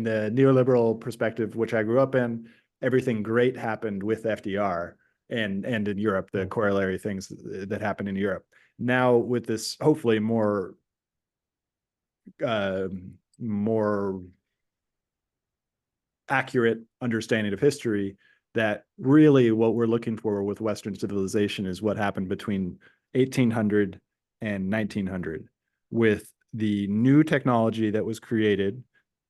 the neoliberal perspective, which I grew up in, everything great happened with FDR and in Europe, the corollary things that happened in Europe. Now with this hopefully more accurate understanding of history, that really what we're looking for with Western civilization is what happened between 1800 and 1900 with the new technology that was created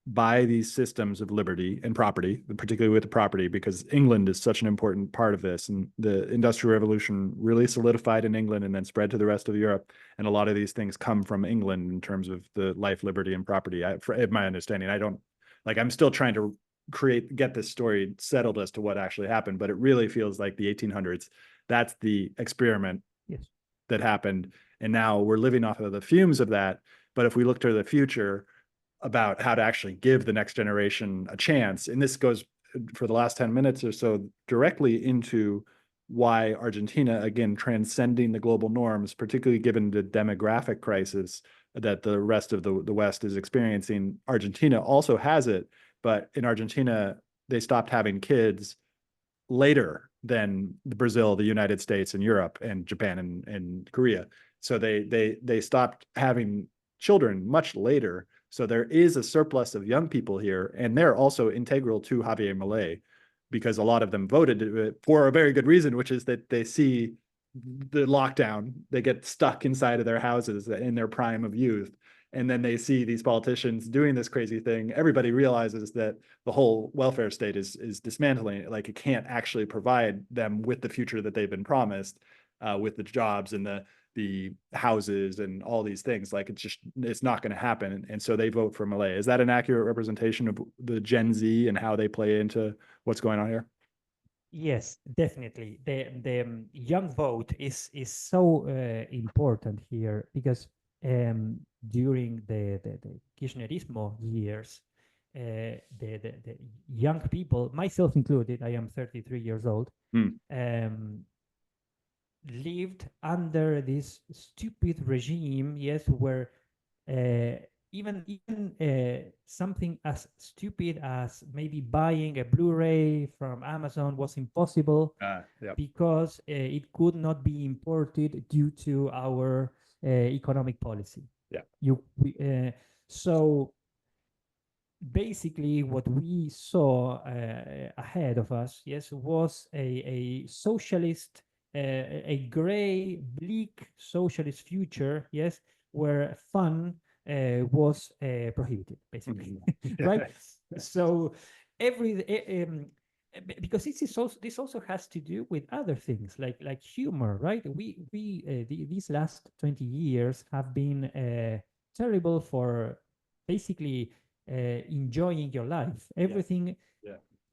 by these systems of liberty and property, particularly with the property, because England is such an important part of this. And the Industrial Revolution really solidified in England and then spread to the rest of Europe. And a lot of these things come from England in terms of the life, liberty, and property. In my understanding, I'm still trying to get this story settled as to what actually happened, but it really feels like the 1800s. That's the experiment that happened. And now we're living off of the fumes of that. But if we look to the future, about how to actually give the next generation a chance. And this goes for the last 10 minutes or so directly into why Argentina, again, transcending the global norms, particularly given the demographic crisis that the rest of the West is experiencing. Argentina also has it, but in Argentina, they stopped having kids later than Brazil, the United States, and Europe, and Japan and Korea. So they stopped having children much later. So there is a surplus of young people here, and they're also integral to Javier Milei because a lot of them voted for a very good reason, which is that they see the lockdown, they get stuck inside of their houses in their prime of youth. And then they see these politicians doing this crazy thing. Everybody realizes that the whole welfare state is dismantling. Like, it can't actually provide them with the future that they've been promised, with the jobs and the houses and all these things. Like, it's not going to happen. And so they vote for Milei. Is that an accurate representation of the Gen Z and how they play into what's going on here? Yes, definitely. The young vote is so important here because during the Kirchnerismo years, the young people, myself included, I am 33 years old, lived under this stupid regime, yes, where even something as stupid as maybe buying a Blu-ray from Amazon was impossible because it could not be imported due to our economic policy. So basically what we saw ahead of us, yes, was a socialist, a gray, bleak socialist future, yes, where fun was prohibited, basically, right? So because this also has to do with other things like humor, right? These last 20 years have been terrible for basically enjoying your life. Everything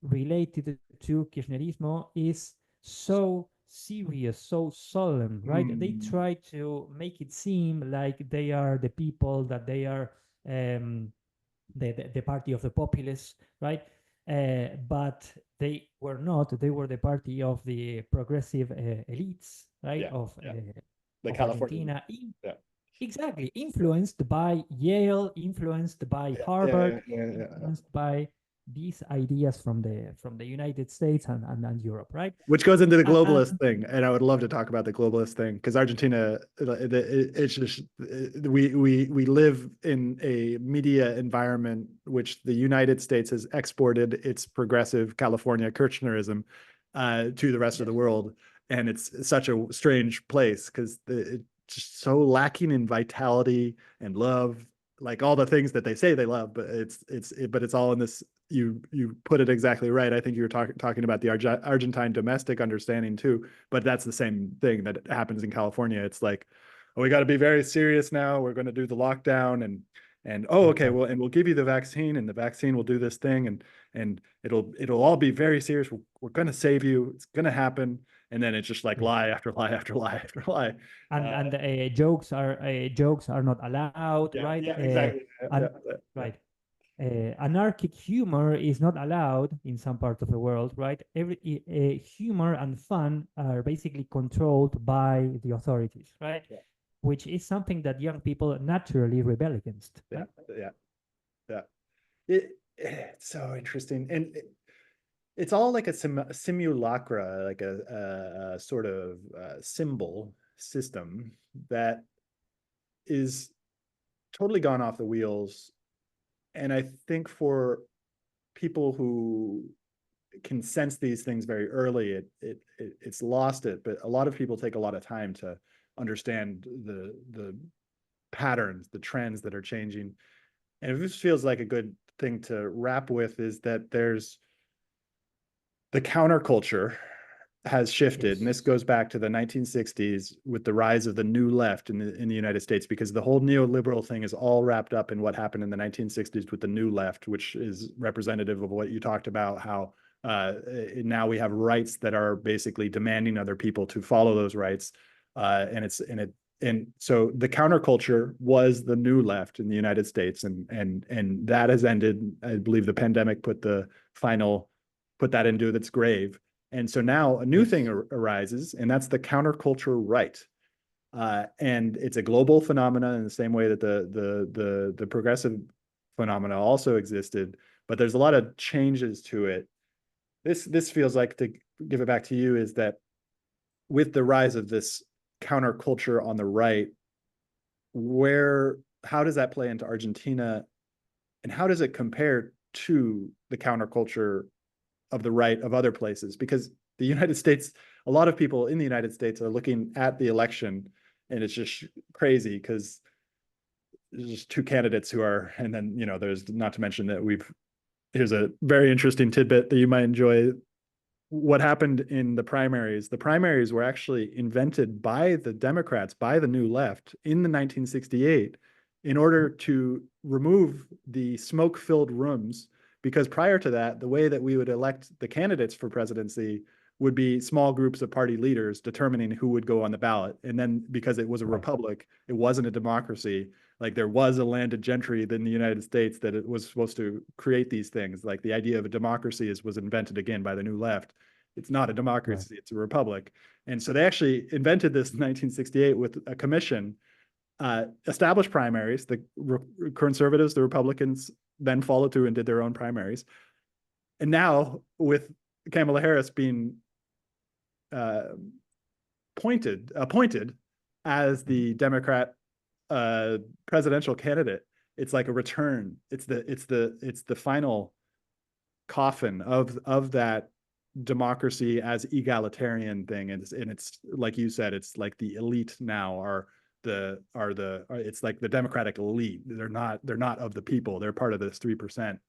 related to Kirchnerismo is so serious, so solemn, right? They try to make it seem like they are the people, that they are the party of the populace, right? But they were not. They were the party of the progressive elites, right? Yeah, yeah. The Of California. Argentina. Yeah. Exactly, influenced by Yale, influenced by Harvard, influenced by these ideas from the United States and Europe, right? Which goes into the globalist And thing, and I would love to talk about the globalist thing because Argentina, it's just we live in a media environment which the United States has exported its progressive California Kirchnerism to the rest of the world, and it's such a strange place because it's just so lacking in vitality and love, like all the things that they say they love, but it's all in this. You put it exactly right. I think you were talking about the Argentine domestic understanding too, but that's the same thing that happens in California. It's like, oh, we got to be very serious now. We're going to do the lockdown and oh, okay, well, and we'll give you the vaccine, and the vaccine will do this thing, and it'll all be very serious. We're going to save you. It's going to happen, and then it's just like lie after lie after lie after lie. and jokes are not allowed, Yeah, right? yeah, exactly. And right. Anarchic humor is not allowed in some parts of the world, right? Humor and fun are basically controlled by the authorities, right? Yeah. Which is something that young people naturally rebel against. Yeah, right? yeah. It's so interesting, and it's all like a simulacra, like a sort of symbol system that is totally gone off the wheels. And I think for people who can sense these things very early, it's lost it. But a lot of people take a lot of time to understand the patterns, the trends that are changing. And this feels like a good thing to wrap with is that there's the counterculture has shifted, and this goes back to the 1960s with the rise of the new left in the United States, because the whole neoliberal thing is all wrapped up in what happened in the 1960s with the new left, which is representative of what you talked about, how now we have rights that are basically demanding other people to follow those rights, and so the counterculture was the new left in the United States, and that has ended. I believe the pandemic put that into its grave. And so now a new thing arises, and that's the counterculture right. And it's a global phenomenon in the same way that the progressive phenomena also existed, but there's a lot of changes to it. This feels like, to give it back to you, is that with the rise of this counterculture on the right, how does that play into Argentina, and how does it compare to the counterculture of the right of other places? Because the United States, a lot of people in the United States are looking at the election, and it's just crazy because there's just two candidates who are, and then, there's, not to mention that here's a very interesting tidbit that you might enjoy. What happened in the primaries? The primaries were actually invented by the Democrats, by the New Left in the 1968, in order to remove the smoke-filled rooms, because prior to that, the way that we would elect the candidates for presidency would be small groups of party leaders determining who would go on the ballot. And then, because it was a republic, it wasn't a democracy. Like, there was a landed gentry in the United States that it was supposed to create these things. Like, the idea of a democracy was invented again by the New Left. It's not a democracy, it's a republic. And so they actually invented this in 1968 with a commission, established primaries. The conservatives, the Republicans, then followed through and did their own primaries. And now, with Kamala Harris being appointed as the Democrat presidential candidate, it's like a return. It's the final coffin of that democracy as egalitarian thing, and it's like you said, it's like the elite now it's like the Democratic elite. They're not of the people. They're part of this 3%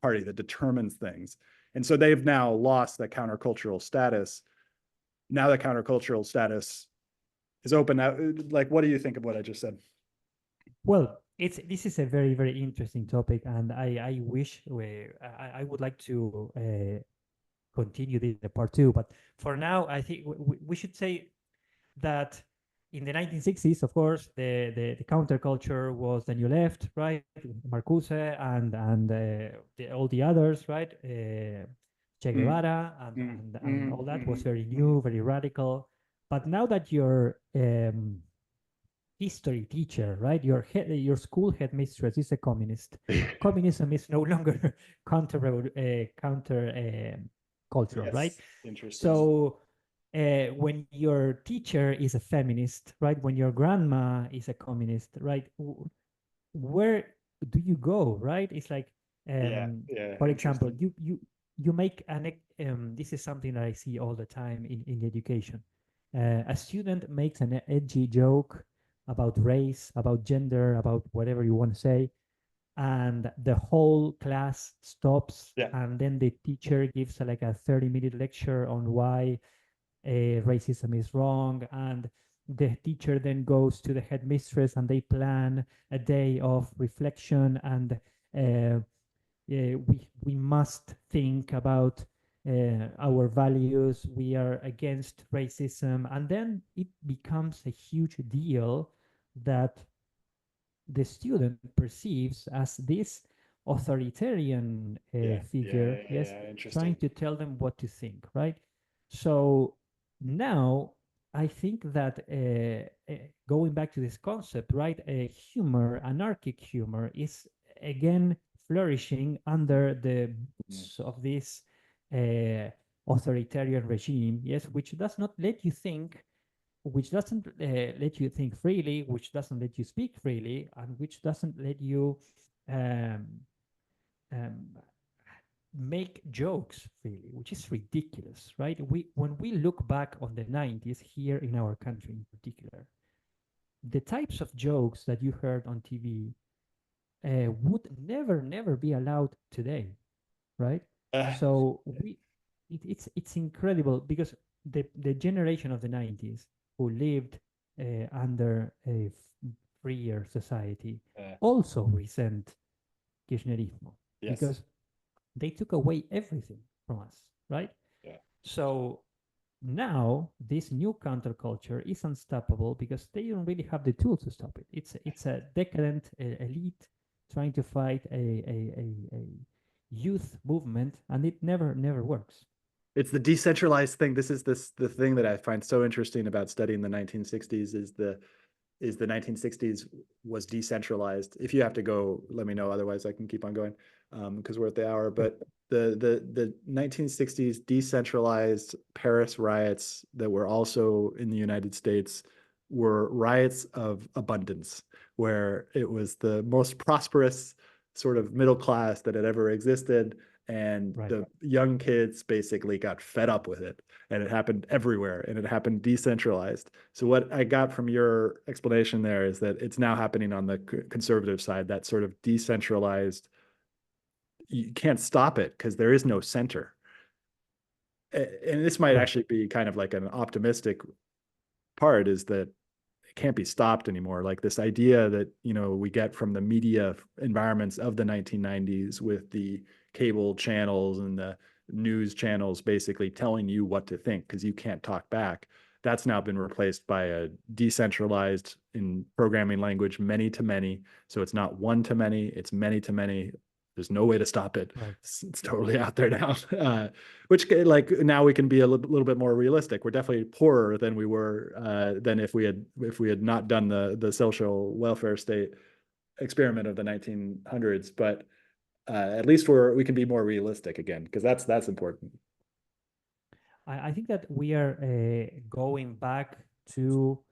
party that determines things, and so they've now lost that countercultural status. Now the countercultural status is open. Now, like, what do you think of what I just said? Well, this is a very, very interesting topic, and I wish I would like to continue this in the part two. But for now, I think we should say that in the 1960s, of course, the counterculture was the New Left, right? Marcuse and all the others, right? Che Guevara and all that was very new, very radical. But now that you're history teacher, right? Your school headmistress is a communist. Communism is no longer counter cultural, Yes. right? Interesting. So when your teacher is a feminist, right? When your grandma is a communist, right? Where do you go, right? It's like, for example, you make this is something that I see all the time in education. A student makes an edgy joke about race, about gender, about whatever you want to say, and the whole class stops, and then the teacher gives like a 30-minute lecture on why racism is wrong, and the teacher then goes to the headmistress and they plan a day of reflection, and we must think about our values. We are against racism, and then it becomes a huge deal that the student perceives as this authoritarian figure, yes, trying to tell them what to think, right? So now I think that going back to this concept, right, humor, anarchic humor, is again flourishing under the boots of this authoritarian regime, yes, which does not let you think, which doesn't let you think freely, which doesn't let you speak freely, and which doesn't let you um, um, make jokes freely, which is ridiculous, right? When we look back on the 90s here in our country in particular, the types of jokes that you heard on TV would never be allowed today, right? So it's incredible because the generation of the 90s who lived under a freer society also resent Kirchnerismo because they took away everything from us, right? So now this new counterculture is unstoppable because they don't really have the tools to stop it. It's a decadent elite trying to fight a youth movement, and it never works. It's the decentralized thing. This is the thing that I find so interesting about studying the 1960s is the 1960s was decentralized. If you have to go, let me know. Otherwise, I can keep on going because we're at the hour. But the 1960s decentralized Paris riots that were also in the United States were riots of abundance, where it was the most prosperous sort of middle class that had ever existed. And the young kids basically got fed up with it, and it happened everywhere, and it happened decentralized. So what I got from your explanation there is that it's now happening on the conservative side, that sort of decentralized, you can't stop it because there is no center. And this might actually be kind of like an optimistic part, is that it can't be stopped anymore. Like this idea that, we get from the media environments of the 1990s with the cable channels and the news channels basically telling you what to think because you can't talk back. That's now been replaced by a decentralized, in programming language, many to many. So it's not one to many, it's many to many. There's no way to stop it. It's totally out there now. Which, like, now we can be a little bit more realistic. We're definitely poorer than we were than if we had not done the social welfare state experiment of the 1900s. But at least we can be more realistic again, because that's important. I think that we are going back to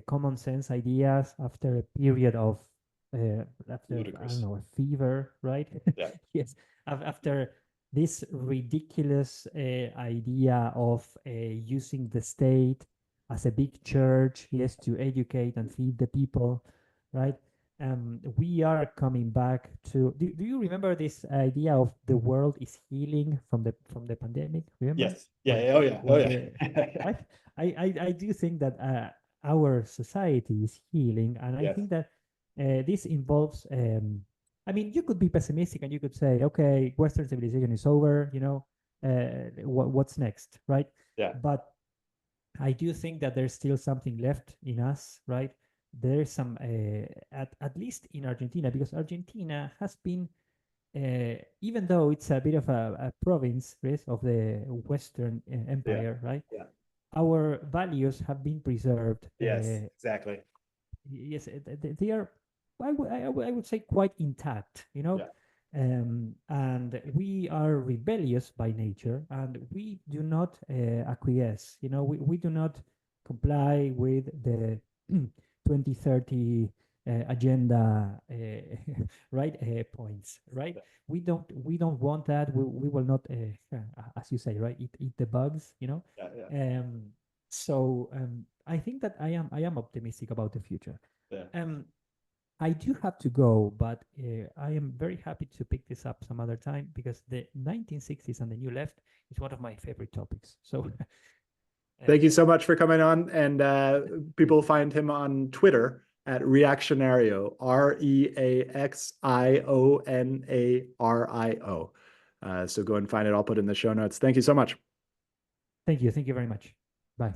common sense ideas after a period of after I don't know, a fever, right? Yes, after this ridiculous idea of using the state as a big church, yes, to educate and feed the people, right? We are coming back to. Do you remember this idea of the world is healing from the pandemic? Remember? Yes. Yeah. Oh yeah. Oh yeah. Right? I do think that our society is healing, and I think that this involves. I mean, you could be pessimistic and you could say, okay, Western civilization is over. what's next, right? Yeah. But I do think that there's still something left in us, right? There's some, at least in Argentina, because Argentina has been, even though it's a bit of a province, Chris, of the Western Empire, right? Yeah. Our values have been preserved. Yes, exactly. Yes, they are, I would say, quite intact, you know. Yeah. And we are rebellious by nature, and we do not acquiesce. You know, we do not comply with the 2030 agenda, right? Points, right? Yeah. We don't want that. We will not, as you say, right? Eat the bugs, you know. Yeah. Yeah. So I think that I am optimistic about the future. Yeah. I do have to go, but I am very happy to pick this up some other time, because the 1960s and the New Left is one of my favorite topics. So Thank you so much for coming on. And people find him on Twitter at Reaxionario, Reaxionario. So go and find it. I'll put it in the show notes. Thank you so much. thank you very much. Bye.